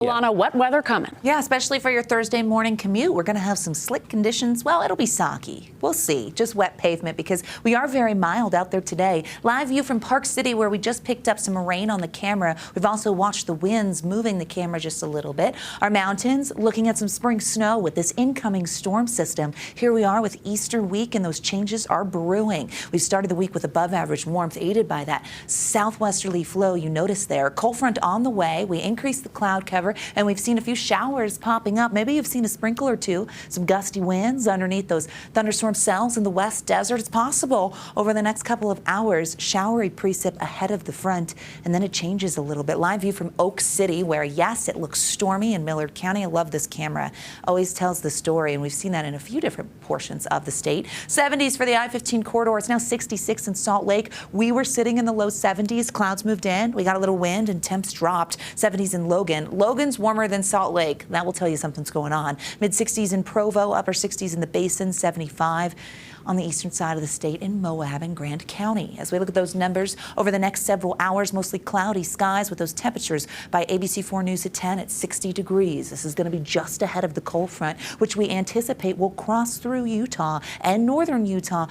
Alana, wet weather coming. Yeah, especially for your Thursday morning commute. We're going to have some slick conditions. Well, it'll be soggy. We'll see. Just wet pavement because we are very mild out there today. Live view from Park City where we just picked up some rain on the camera. We've also watched the winds moving the camera just a little bit. Our mountains looking at some spring snow with this incoming storm system. Here we are with Easter week and those changes are brewing. We've started the week with above average warmth aided by that southwesterly flow you notice there. Cold front on the way. We increased the cloud cover and we've seen a few showers popping up. Maybe you've seen a sprinkle or two, some gusty winds underneath those thunderstorm cells in the west desert. It's possible over the next couple of hours, showery precip ahead of the front, and then it changes a little bit. Live view from Oak City where, yes, it looks stormy in Millard County. I love this camera. Always tells the story, and we've seen that in a few different portions of the state. 70s for the I-15 corridor. It's now 66 in Salt Lake. We were sitting in the low 70s. Clouds moved in. We got a little wind and temps dropped. 70s in Logan. Logan's warmer than Salt Lake. That will tell you something's going on. Mid-60s in Provo, upper 60s in the Basin, 75 on the eastern side of the state in Moab and Grand County. As we look at those numbers over the next several hours, mostly cloudy skies with those temperatures by ABC4 News at 10 at 60 degrees. This is going to be just ahead of the cold front, which we anticipate will cross through Utah and northern Utah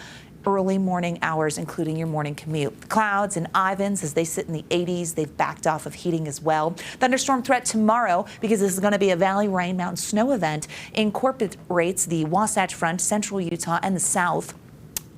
early morning hours, including your morning commute. Clouds and Ivans, as they sit in the 80s, they've backed off of heating as well. Thunderstorm threat tomorrow because this is going to be a valley rain mountain snow event. Incorporates the Wasatch Front, central Utah, and the south.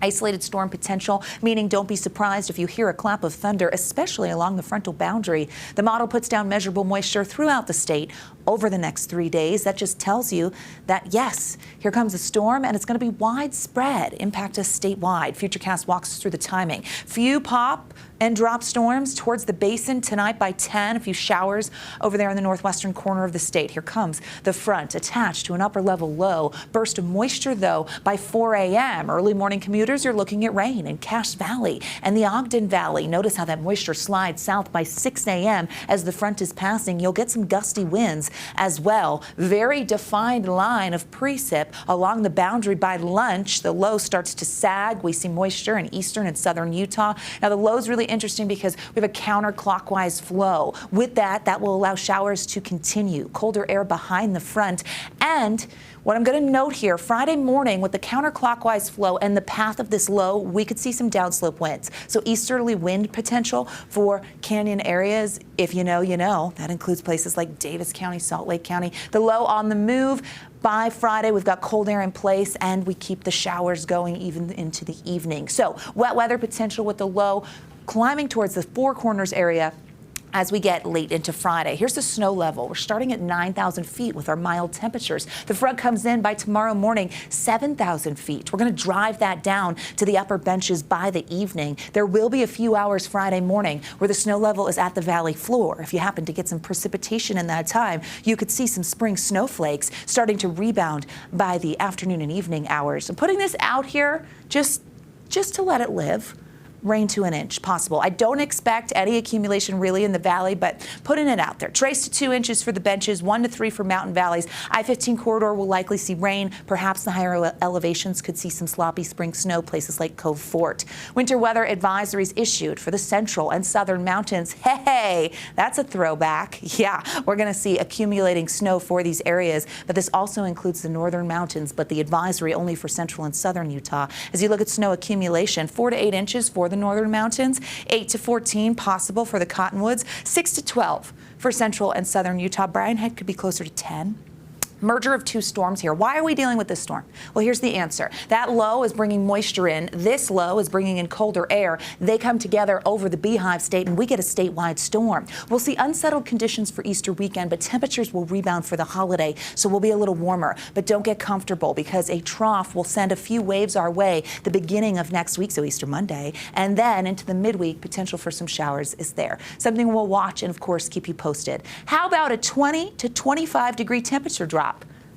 Isolated storm potential, meaning don't be surprised if you hear a clap of thunder, especially along the frontal boundary. The model puts down measurable moisture throughout the state over the next 3 days. That just tells you that, yes, here comes a storm, and it's going to be widespread, impact us statewide. Futurecast walks us through the timing. Few pop and drop storms towards the basin tonight by 10. A few showers over there in the northwestern corner of the state. Here comes the front attached to an upper level low. Burst of moisture, though, by 4 a.m. Early morning commuters are looking at rain in Cache Valley and the Ogden Valley. Notice how that moisture slides south by 6 a.m. as the front is passing. You'll get some gusty winds as well. Very defined line of precip along the boundary by lunch. The low starts to sag. We see moisture in eastern and southern Utah. Now, the low is really interesting because we have a counterclockwise flow. With that, that will allow showers to continue. Colder air behind the front. And what I'm going to note here, Friday morning with the counterclockwise flow and the path of this low, we could see some downslope winds. So easterly wind potential for canyon areas. If you know, you know. That includes places like Davis County, Salt Lake County. The low on the move. By Friday, we've got cold air in place, and we keep the showers going even into the evening. So wet weather potential with the low climbing towards the Four Corners area as we get late into Friday. Here's the snow level. We're starting at 9,000 feet with our mild temperatures. The front comes in by tomorrow morning, 7,000 feet. We're going to drive that down to the upper benches by the evening. There will be a few hours Friday morning where the snow level is at the valley floor. If you happen to get some precipitation in that time, you could see some spring snowflakes starting to rebound by the afternoon and evening hours. So putting this out here just to let it live. Rain to an inch possible. I don't expect any accumulation really in the valley, but putting it out there. Trace to 2 inches for the benches, 1 to 3 for mountain valleys. I-15 corridor will likely see rain. Perhaps the higher elevations could see some sloppy spring snow, places like Cove Fort. Winter weather advisories issued for the central and southern mountains. Hey, that's a throwback. Yeah, we're going to see accumulating snow for these areas, but this also includes the northern mountains, but the advisory only for central and southern Utah. As you look at snow accumulation, 4 to 8 inches for the northern mountains, 8 to 14 possible for the cottonwoods, 6 to 12 for central and southern Utah. Brian Head could be closer to 10. Merger of two storms here. Why are we dealing with this storm? Well, here's the answer. That low is bringing moisture in. This low is bringing in colder air. They come together over the Beehive State, and we get a statewide storm. We'll see unsettled conditions for Easter weekend, but temperatures will rebound for the holiday, so we'll be a little warmer. But don't get comfortable because a trough will send a few waves our way the beginning of next week, so Easter Monday, and then into the midweek, potential for some showers is there. Something we'll watch and, of course, keep you posted. How about a 20 to 25 degree temperature drop?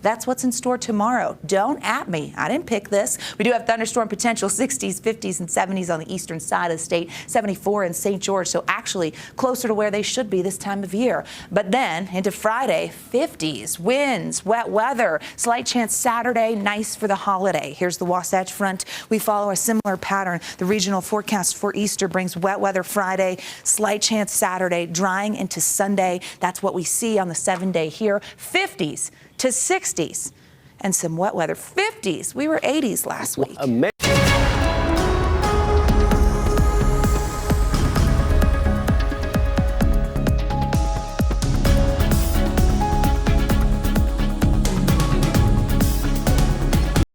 That's what's in store tomorrow. Don't at me. I didn't pick this. We do have thunderstorm potential, 60s, 50s, and 70s on the eastern side of the state, 74 in St. George, so actually closer to where they should be this time of year. But then into Friday, 50s, winds, wet weather, slight chance Saturday, nice for the holiday. Here's the Wasatch Front. We follow a similar pattern. The regional forecast for Easter brings wet weather Friday, slight chance Saturday, drying into Sunday. That's what we see on the 7-day here. 50s to 60s and some wet weather. 50s. We were 80s last week.